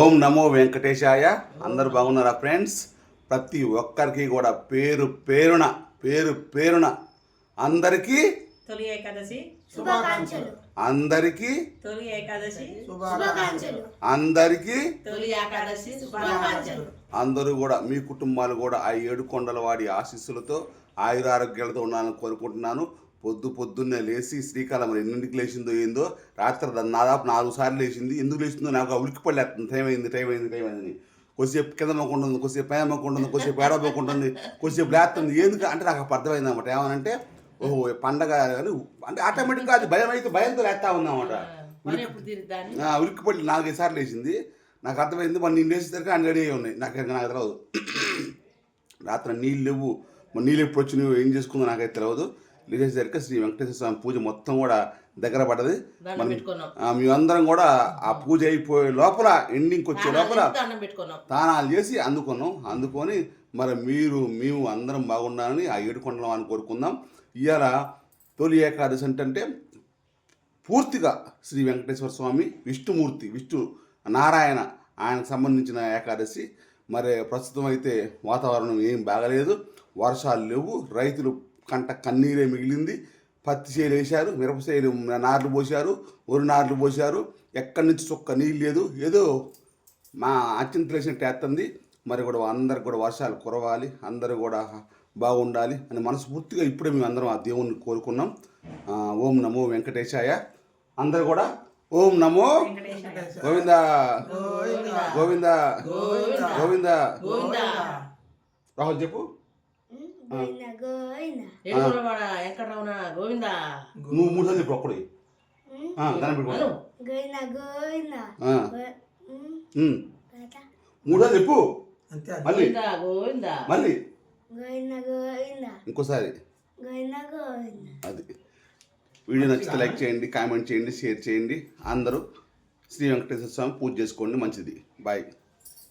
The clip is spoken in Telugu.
ఓం నమో వెంకటేశాయ. అందరూ బాగున్నారా ఫ్రెండ్స్? ప్రతి ఒక్కరికి కూడా పేరు పేరున అందరికీ తొలి ఏకాదశి శుభాకాంక్షలు. అందరికీ తొలి ఏకాదశి శుభాకాంక్షలు. అందరికీ తొలి ఏకాదశి శుభాకాంక్షలు. అందరూ కూడా మీ కుటుంబాలు కూడా ఆ 7 కొండల వాడి ఆశీస్సులతో ఆయురారోగ్యాలతో ఉండాలని కోరుకుంటున్నాను. పొద్దున్నే లేచి శ్రీకాలం ఎన్నింటికి లేచిందో ఏందో, రాత్రి దాదాపు 4 సార్లు లేచింది. ఎందుకు లేచిందో నాకు ఉలికి పడలేస్తుంది. టైం అయింది. కొద్దిసేపు కింద మొక్కుంటుంది, కొద్దిసేపు పైన మొక్కుంటుంది, కొద్దిసేపు ఏడ మొక్కుంటుంది, కొద్దిసేపు లేస్తుంది. ఎందుకు అంటే నాకు అర్థమైంది అనమాట. ఏమనంటే ఓహో పండగ అని అంటే ఆటోమేటిక్గా అది భయంతో లేస్తా ఉందన్నమాట. ఉలిక్కిపడి 4-5 సార్లు లేచింది. నాకు అర్థమైంది. మరి నేను లేచేసరికి అన్ని రెడీ అయ్యి ఉన్నాయి. నాకు తెలియదు. రాత్రి నీళ్ళు లేవు. మరి నీళ్ళు ఎప్పుడు వచ్చి నువ్వు ఏం చేసుకుందో నాకైతే తెలియదు. లేచేసరికి శ్రీ వెంకటేశ్వర స్వామి పూజ మొత్తం కూడా దగ్గర పడ్డది. మేమందరం కూడా ఆ పూజ అయిపోయే లోపల ఎండింగ్కి వచ్చే లోపల తానాలు చేసి అందుకొని మరి మేము అందరం బాగుండాలని ఆ 7 కొండల అని కోరుకుందాం. ఇవాళ తొలి ఏకాదశి అంటే పూర్తిగా శ్రీ వెంకటేశ్వర స్వామి విష్ణు నారాయణ ఆయనకు సంబంధించిన ఏకాదశి. మరి ప్రస్తుతం అయితే వాతావరణం ఏం బాగలేదు, వర్షాలు లేవు, రైతులు కంట కన్నీరే మిగిలింది. పత్తి చేలు వేశారు, మిరప చేలు నార్లు పోశారు, వరి నార్లు పోశారు. ఎక్కడి నుంచి చొక్క నీళ్ళు లేదు, ఏదో మా అత్యంత వేసినట్టు వేస్తుంది. మరి కూడా అందరికి కూడా వర్షాలు కురవాలి, అందరూ కూడా బాగుండాలి అని మనస్ఫూర్తిగా ఇప్పుడే మేము అందరం ఆ దేవుణ్ణి కోరుకున్నాం. ఓం నమో వెంకటేశాయ. అందరూ కూడా ఓం నమో గోవింద గోవింద గోవింద. రాహుల్ చెప్పు. నువ్వు 3 సార్లు చెప్పు. ఒక్కడే దాన్ని పెట్టుకో. 3 సార్లు చెప్పు. మళ్ళీ ఇంకోసారి. అది వీడియో నచ్చితే లైక్ చేయండి, కామెంట్ చేయండి, షేర్ చేయండి. అందరూ శ్రీ వెంకటేశ్వర స్వామి పూజ చేసుకోండి. మంచిది. బాయ్.